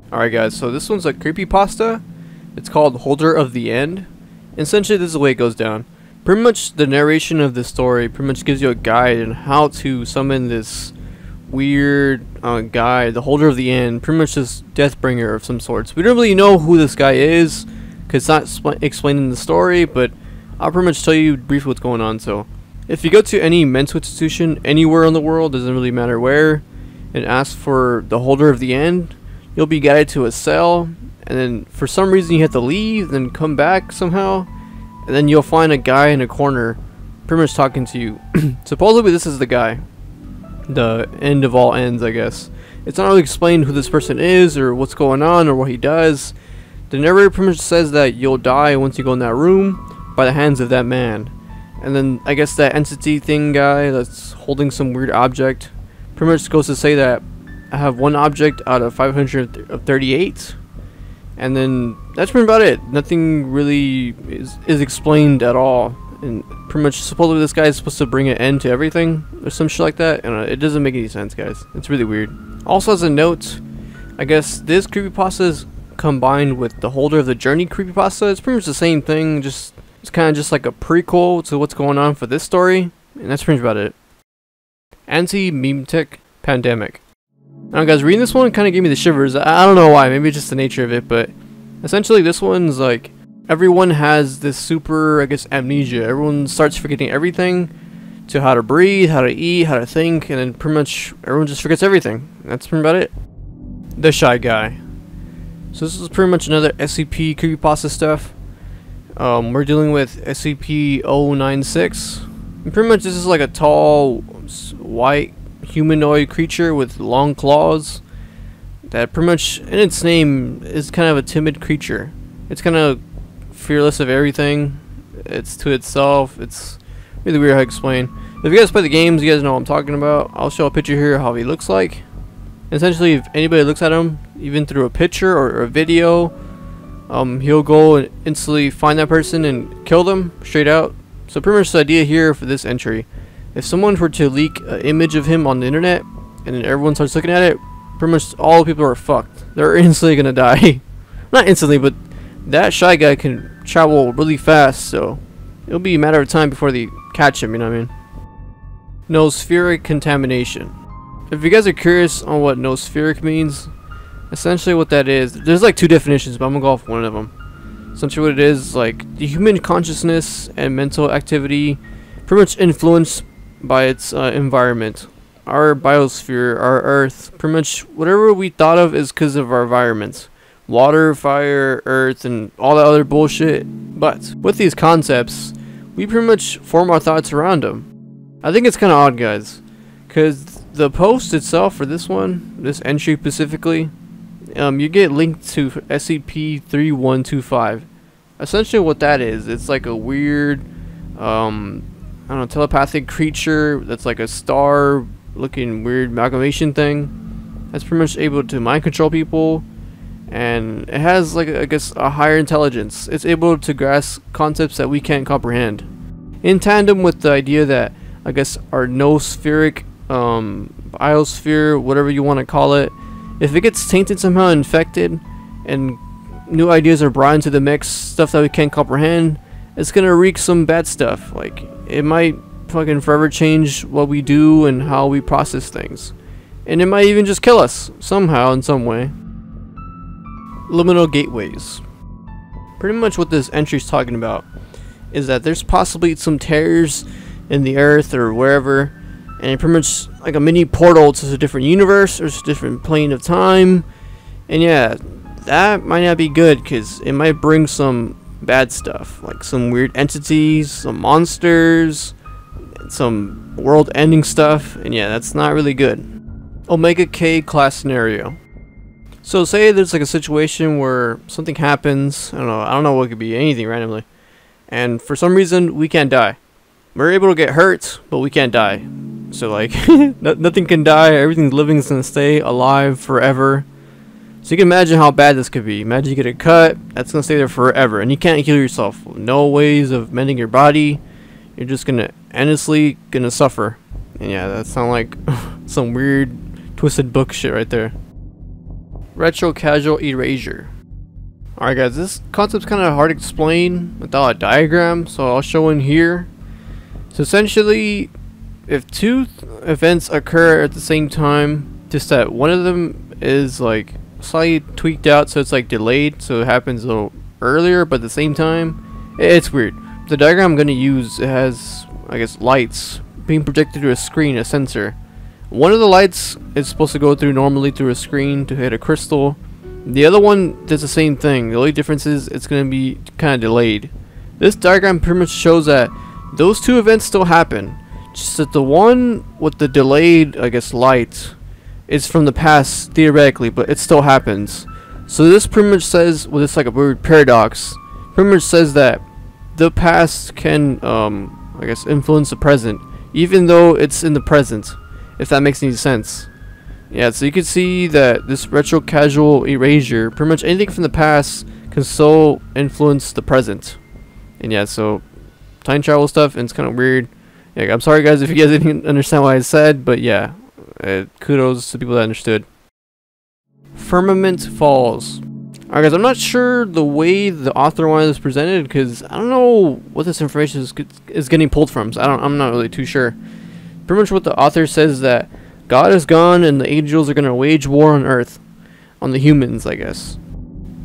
Alright guys, so this one's a creepypasta. It's called Holder of the End. Essentially, this is the way it goes down. Pretty much the narration of this story pretty much gives you a guide on how to summon this weird guy, the Holder of the End, pretty much this Deathbringer of some sorts. We don't really know who this guy is because it's not explained in the story, but I'll pretty much tell you briefly what's going on. So if you go to any mental institution anywhere in the world, doesn't really matter where, and ask for the Holder of the End, you'll be guided to a cell, and then for some reason you have to leave, then come back somehow. And then you'll find a guy in a corner pretty much talking to you. Supposedly this is the guy. The end of all ends, I guess. It's not really explained who this person is or what's going on or what he does. The narrator pretty much says that you'll die once you go in that room by the hands of that man. And then I guess that entity thing guy that's holding some weird object pretty much goes to say that I have one object out of 538, and then that's pretty about it. Nothing really is explained at all, and pretty much supposedly this guy is supposed to bring an end to everything or some shit like that, and it doesn't make any sense, guys. It's really weird. Also, as a note, I guess this creepypasta is combined with the Holder of the Journey creepypasta. It's pretty much the same thing, just it's kind of just like a prequel to what's going on for this story, and that's pretty much about it. Anti-Meme Pandemic. Now guys, reading this one kind of gave me the shivers. I don't know why, maybe it's just the nature of it, but essentially this one's like everyone has this super, I guess, amnesia. Everyone starts forgetting everything, to how to breathe, how to eat, how to think, and then pretty much everyone just forgets everything. That's pretty about it. The Shy Guy. So this is pretty much another SCP creepypasta stuff. We're dealing with SCP-096. And pretty much this is like a tall, white humanoid creature with long claws that pretty much in its name is kind of a timid creature. It's kind of fearless of everything. It's to itself. It's really weird how to explain. If you guys play the games, you guys know what I'm talking about. I'll show a picture here of how he looks like. Essentially, if anybody looks at him, even through a picture or a video, he'll go and instantly find that person and kill them straight out. So pretty much the idea here for this entry, if someone were to leak an image of him on the internet and then everyone starts looking at it, pretty much all the people are fucked. They're instantly gonna die. Not instantly, but that Shy Guy can travel really fast, so it'll be a matter of time before they catch him, you know what I mean? Nospheric contamination. If you guys are curious on what nospheric means, essentially what that is, there's like two definitions, but I'm gonna go off one of them. Essentially what it is, like the human consciousness and mental activity pretty much influenced by its environment. Our biosphere, our earth, pretty much whatever we thought of is because of our environment. Water, fire, earth, and all that other bullshit. But with these concepts, we pretty much form our thoughts around them. I think it's kind of odd, guys, because the post itself for this one, this entry specifically, you get linked to SCP-3125. Essentially what that is, it's like a weird, I don't know, telepathic creature that's like a star looking weird amalgamation thing that's pretty much able to mind control people, and it has like, I guess, a higher intelligence. It's able to grasp concepts that we can't comprehend, in tandem with the idea that, I guess, our nospheric biosphere, whatever you want to call it, if it gets tainted somehow, infected, and new ideas are brought into the mix, stuff that we can't comprehend, it's gonna wreak some bad stuff. Like, it might fucking forever change what we do and how we process things, and it might even just kill us somehow in some way. Liminal gateways. Pretty much what this entry is talking about is that there's possibly some tears in the earth or wherever, and it pretty much like a mini portal to a different universe or a different plane of time. And yeah, that might not be good because it might bring some bad stuff, like some weird entities, some monsters, some world-ending stuff, and yeah, that's not really good. Omega K class scenario. So say there's like a situation where something happens, I don't know what it could be, anything randomly, and for some reason we can't die. We're able to get hurt, but we can't die. So like, nothing can die, everything living is gonna stay alive forever. So you can imagine how bad this could be. Imagine you get a cut, that's gonna stay there forever, and you can't heal yourself. No ways of mending your body. You're just gonna endlessly gonna suffer. And yeah, that sounds like some weird twisted book shit right there. Retro casual erasure. Alright guys, this concept's kind of hard to explain without a diagram, so I'll show in here. So essentially, if two events occur at the same time, just that one of them is like slightly tweaked out, so it's like delayed, so it happens a little earlier but at the same time, it's weird. The diagram I'm going to use, it has, I guess, lights being projected to a screen, a sensor. One of the lights is supposed to go through normally through a screen to hit a crystal. The other one does the same thing. The only difference is it's going to be kind of delayed. This diagram pretty much shows that those two events still happen, just that the one with the delayed, I guess, light is from the past theoretically, but it still happens. So this pretty much says, well, it's like a weird paradox, pretty much says that the past can I guess, influence the present, even though it's in the present, if that makes any sense. Yeah, so you can see that this retro casual erasure, pretty much anything from the past can so influence the present. And yeah, so time travel stuff, and it's kind of weird. Yeah, I'm sorry guys if you guys didn't understand what I said, but yeah, kudos to people that understood. Firmament falls. Alright guys, I'm not sure the way the author wanted this presented, because I don't know what this information is getting pulled from, so I'm not really too sure. Pretty much what the author says is that God is gone and the angels are going to wage war on earth, on the humans, I guess.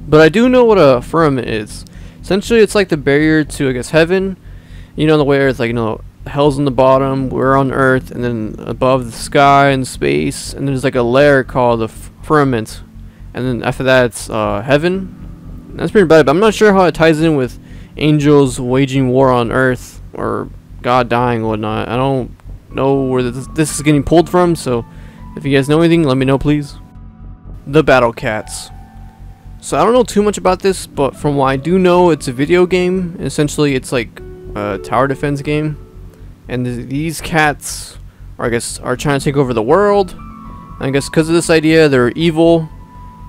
But I do know what a firmament is. Essentially, it's like the barrier to, I guess, heaven. You know, the way it's like, you know, hell's on the bottom, we're on earth, and then above the sky and space, and there's like a layer called the firmament. And then after that, it's heaven. That's pretty bad, but I'm not sure how it ties in with angels waging war on earth or God dying and whatnot. I don't know where this is getting pulled from, so if you guys know anything, let me know please. The Battle Cats. So I don't know too much about this, but from what I do know, it's a video game. Essentially, it's like a tower defense game, and these cats are, I guess, are trying to take over the world. And I guess because of this idea, they're evil,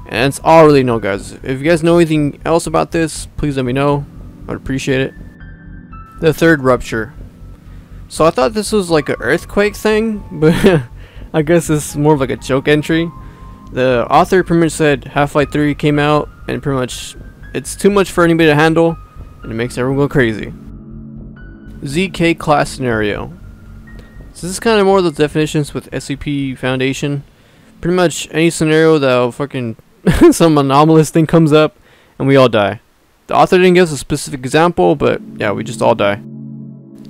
and that's all I really know, guys. If you guys know anything else about this, please let me know. I'd appreciate it. The third Rapture. So I thought this was like an earthquake thing, but I guess it's more of like a joke entry. The author pretty much said Half-Life 3 came out, and pretty much it's too much for anybody to handle, and it makes everyone go crazy. ZK class scenario. So this is kind of more of the definitions with SCP Foundation. Pretty much any scenario that fucking some anomalous thing comes up, and we all die. The author didn't give us a specific example, but yeah, we just all die.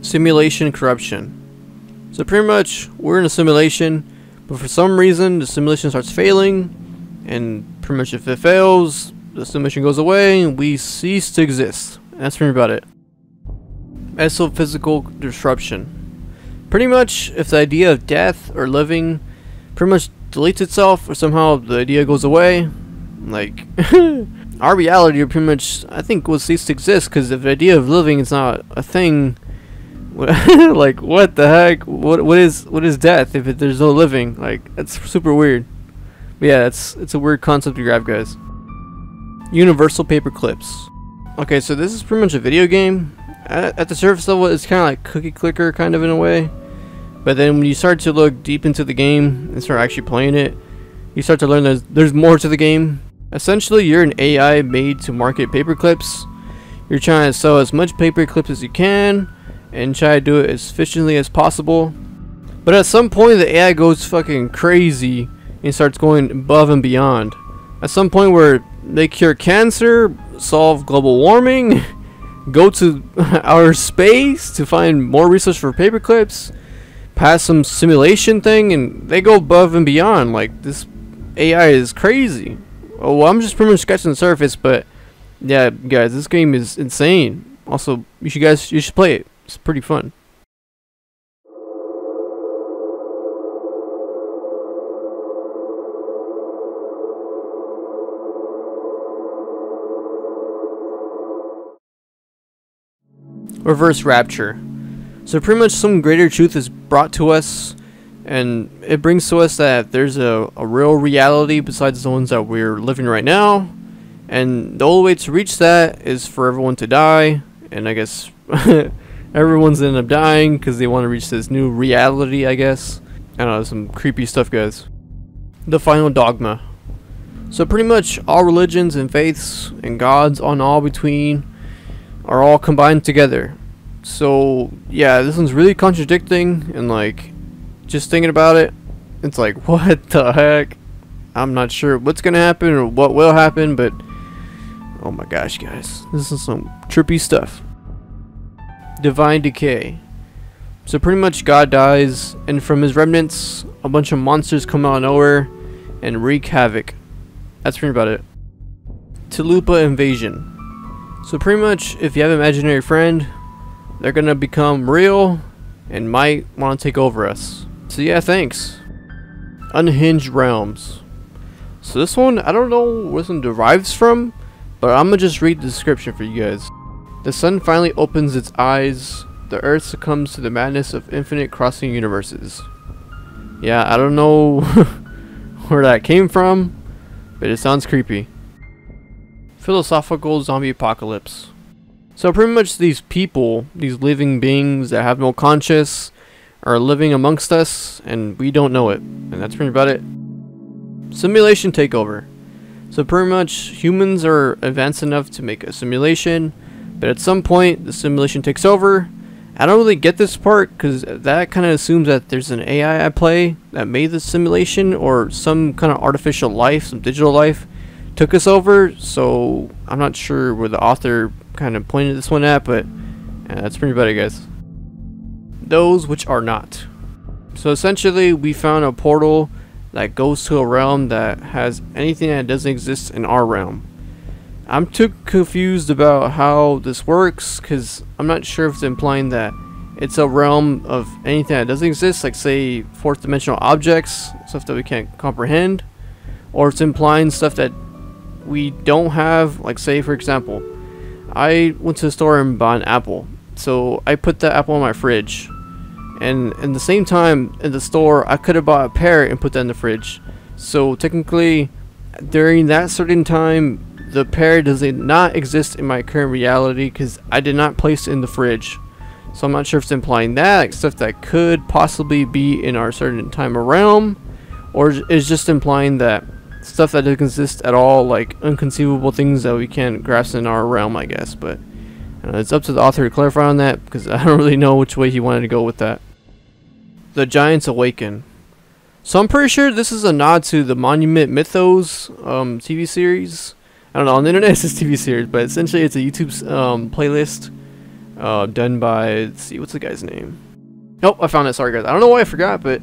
Simulation corruption. So pretty much we're in a simulation, but for some reason the simulation starts failing, and pretty much if it fails, the simulation goes away and we cease to exist. And that's pretty about it. Exophysical disruption. Pretty much if the idea of death or living pretty much deletes itself, or somehow the idea goes away, like our reality pretty much, I think, will cease to exist, because if the idea of living is not a thing, like what the heck, what is death if there's no living? Like, that's super weird. But yeah, it's a weird concept to grab, guys. Universal paper clips. Okay, so this is pretty much a video game. At the surface level, it's kind of like cookie clicker kind of in a way, but then when you start to look deep into the game and start actually playing it, you start to learn there's more to the game. Essentially, you're an AI made to market paper clips. You're trying to sell as much paper clips as you can and try to do it as efficiently as possible. But at some point, the AI goes fucking crazy and starts going above and beyond. At some point where they cure cancer, solve global warming, go to outer space to find more research for paper clips, pass some simulation thing, and they go above and beyond. Like, this AI is crazy. Oh, well, I'm just pretty much scratching the surface, but yeah, guys, this game is insane. Also, you should play it. It's pretty fun. Reverse Rapture. So pretty much some greater truth is brought to us, and it brings to us that there's a real reality besides the ones that we're living right now, and the only way to reach that is for everyone to die. And I guess everyone's ended up dying because they want to reach this new reality, I guess. I don't know, some creepy stuff, guys. The final dogma. So pretty much all religions and faiths and gods on all between are all combined together. So yeah, this one's really contradicting, and like, just thinking about it, it's like, what the heck? I'm not sure what's gonna happen or what will happen, but oh my gosh, guys, this is some trippy stuff. Divine decay. So pretty much God dies, and from his remnants a bunch of monsters come out of nowhere and wreak havoc. That's pretty about it. Talupa invasion. So pretty much if you have an imaginary friend, they're gonna become real and might want to take over us. So yeah, thanks. Unhinged realms. So this one, I don't know where this one derives from, but I'm gonna just read the description for you guys. The sun finally opens its eyes the Earth succumbs to the madness of infinite crossing universes. Yeah, I don't know where that came from, but it sounds creepy. Philosophical zombie apocalypse. So pretty much these people, these living beings that have no conscience, are living amongst us, and we don't know it. And that's pretty about it. Simulation takeover. So pretty much humans are advanced enough to make a simulation, but at some point the simulation takes over. I don't really get this part because that kind of assumes that there's an AI at play that made the simulation, or some kind of artificial life, some digital life took us over. So I'm not sure where the author kind of pointed this one at, but that's pretty about it, guys. Those which are not. So essentially we found a portal that goes to a realm that has anything that doesn't exist in our realm. I'm too confused about how this works because I'm not sure if it's implying that it's a realm of anything that doesn't exist, like say fourth dimensional objects, stuff that we can't comprehend, or it's implying stuff that we don't have, like say for example, I went to the store and bought an apple, so I put that apple in my fridge, and in the same time in the store I could have bought a pear and put that in the fridge. So technically during that certain time the pear does not exist in my current reality because I did not place it in the fridge. So I'm not sure if it's implying that, like stuff that could possibly be in our certain time or realm, or is just implying that stuff that doesn't exist at all, like inconceivable things that we can't grasp in our realm, I guess. But it's up to the author to clarify on that because I don't really know which way he wanted to go with that. The Giants Awaken. So I'm pretty sure this is a nod to the Monument Mythos TV series. I don't know, on the internet it says TV series, but essentially it's a YouTube playlist done by, let's see, what's the guy's name? Oh, I found it, sorry guys. I don't know why I forgot, but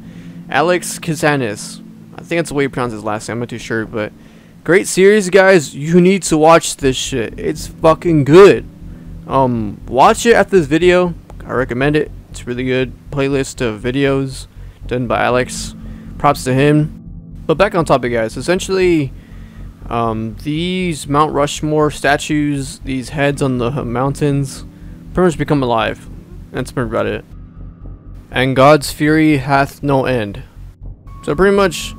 Alex Kisanis. I think that's the way you pronounce his last name, I'm not too sure, but great series, guys. You need to watch this shit. It's fucking good. Watch it after this video. I recommend it. It's really good playlist of videos done by Alex. Props to him. But back on topic, guys. Essentially, these Mount Rushmore statues, these heads on the mountains, pretty much become alive. That's pretty about it. And God's fury hath no end. So pretty much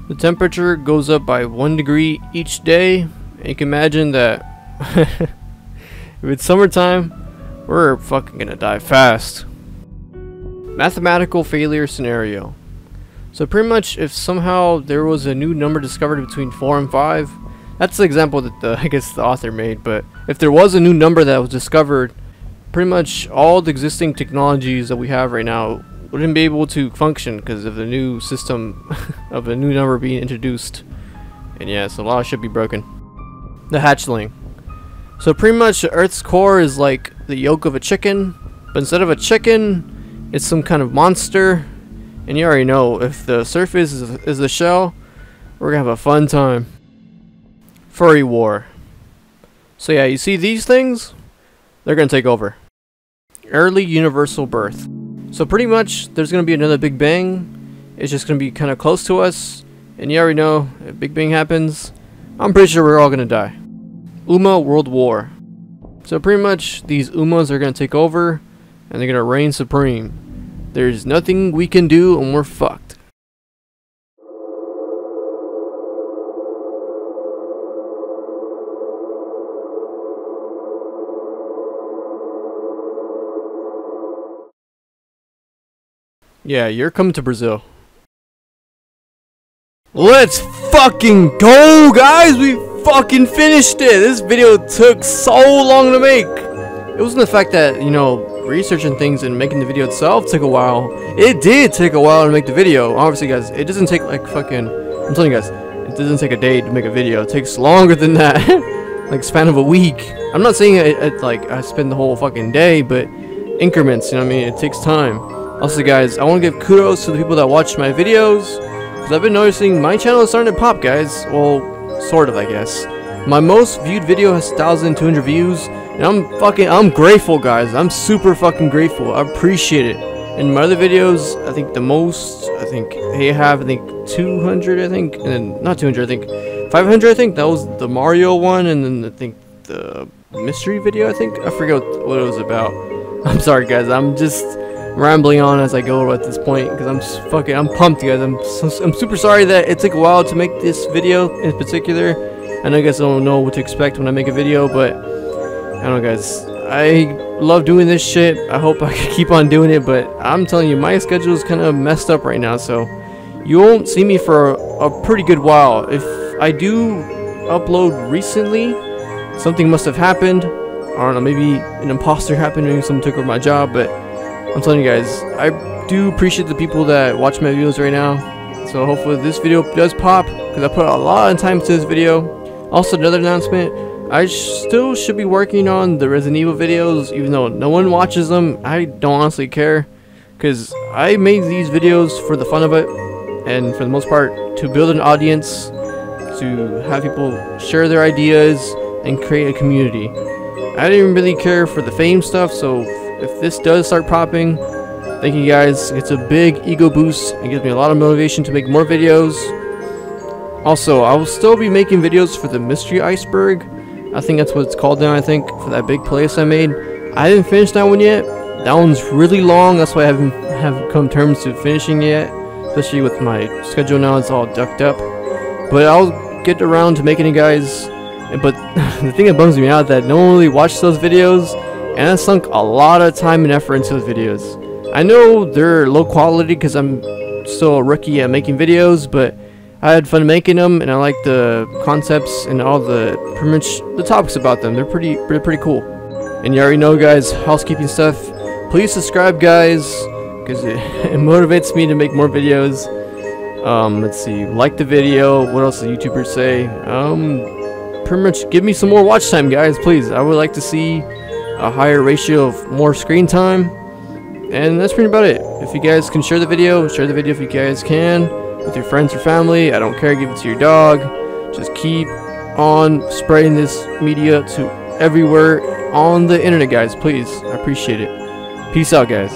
the temperature goes up by 1 degree each day. And you can imagine that if it's summertime, we're fucking gonna die fast. Mathematical failure scenario. So pretty much if somehow there was a new number discovered between 4 and 5, that's the example that I guess the author made, but if there was a new number that was discovered, pretty much all the existing technologies that we have right now wouldn't be able to function because of the new system of a new number being introduced. And yeah, so a lot should be broken. The hatchling. So pretty much the Earth's core is like the yolk of a chicken, but instead of a chicken, it's some kind of monster. And you already know, if the surface is the shell, we're gonna have a fun time. Furry war. So yeah, you see these things? They're gonna take over. Early universal birth. So pretty much, there's gonna be another Big Bang. It's just gonna be kind of close to us. And you already know, if Big Bang happens, I'm pretty sure we're all gonna die. Uma World War. So pretty much, these Umas are gonna take over, and they're gonna reign supreme. There's nothing we can do and we're fucked. Yeah, you're coming to Brazil. Let's fucking go, guys! We fucking finished it! This video took so long to make! It wasn't the fact that, you know, researching things and making the video itself took a while. It did take a while to make the video. Obviously, guys, it doesn't take like fucking, I'm telling you guys, it doesn't take a day to make a video. It takes longer than that. Like span of a week. I'm not saying it like I spend the whole fucking day, but increments, you know what I mean? It takes time. Also, guys, I want to give kudos to the people that watch my videos, because I've been noticing my channel is starting to pop, guys. Well, sort of, I guess. My most viewed video has 1,200 views, and I'm grateful, guys. I'm super fucking grateful. I appreciate it. And my other videos, I think the most, I think they have, I think 200, I think, and then not 200, I think 500, I think that was the Mario one, and then I think the mystery video, I think, I forget what it was about. I'm sorry guys, I'm just rambling on as I go at this point because I'm pumped, guys. I'm super sorry that it took a while to make this video in particular. I know you guys don't know what to expect when I make a video, but I don't know, guys. I love doing this shit. I hope I can keep on doing it, but I'm telling you, my schedule is kind of messed up right now, so you won't see me for a pretty good while. If I do upload recently, something must have happened. I don't know, maybe an imposter happened, maybe someone took over my job, but I'm telling you guys, I do appreciate the people that watch my videos right now. So hopefully this video does pop, because I put a lot of time to this video. Also, another announcement, I still should be working on the Resident Evil videos, even though no one watches them. I don't honestly care, because I made these videos for the fun of it, and for the most part, to build an audience, to have people share their ideas, and create a community. I didn't really care for the fame stuff, so if this does start popping, thank you guys. It's a big ego boost and gives me a lot of motivation to make more videos. Also, I will still be making videos for the Mystery Iceberg. I think that's what it's called now, I think, for that big place I made. I didn't finish that one yet. That one's really long, that's why I haven't come to terms to finishing yet. Especially with my schedule now, it's all ducked up. But I'll get around to making it, guys. But the thing that bums me out is that no one really watched those videos, and I sunk a lot of time and effort into those videos. I know they're low quality because I'm still a rookie at making videos, but I had fun making them, and I like the concepts and all the pretty much the topics about them. They're pretty cool. And you already know, guys, housekeeping stuff. Please subscribe, guys, because it motivates me to make more videos. Let's see, like the video. What else do YouTubers say? Pretty much give me some more watch time, guys, please. I would like to see a higher ratio of more screen time. And that's pretty about it. If you guys can share the video if you guys can, with your friends or family. I don't care, give it to your dog. Just keep on spreading this media to everywhere on the internet, guys, please. I appreciate it. Peace out, guys.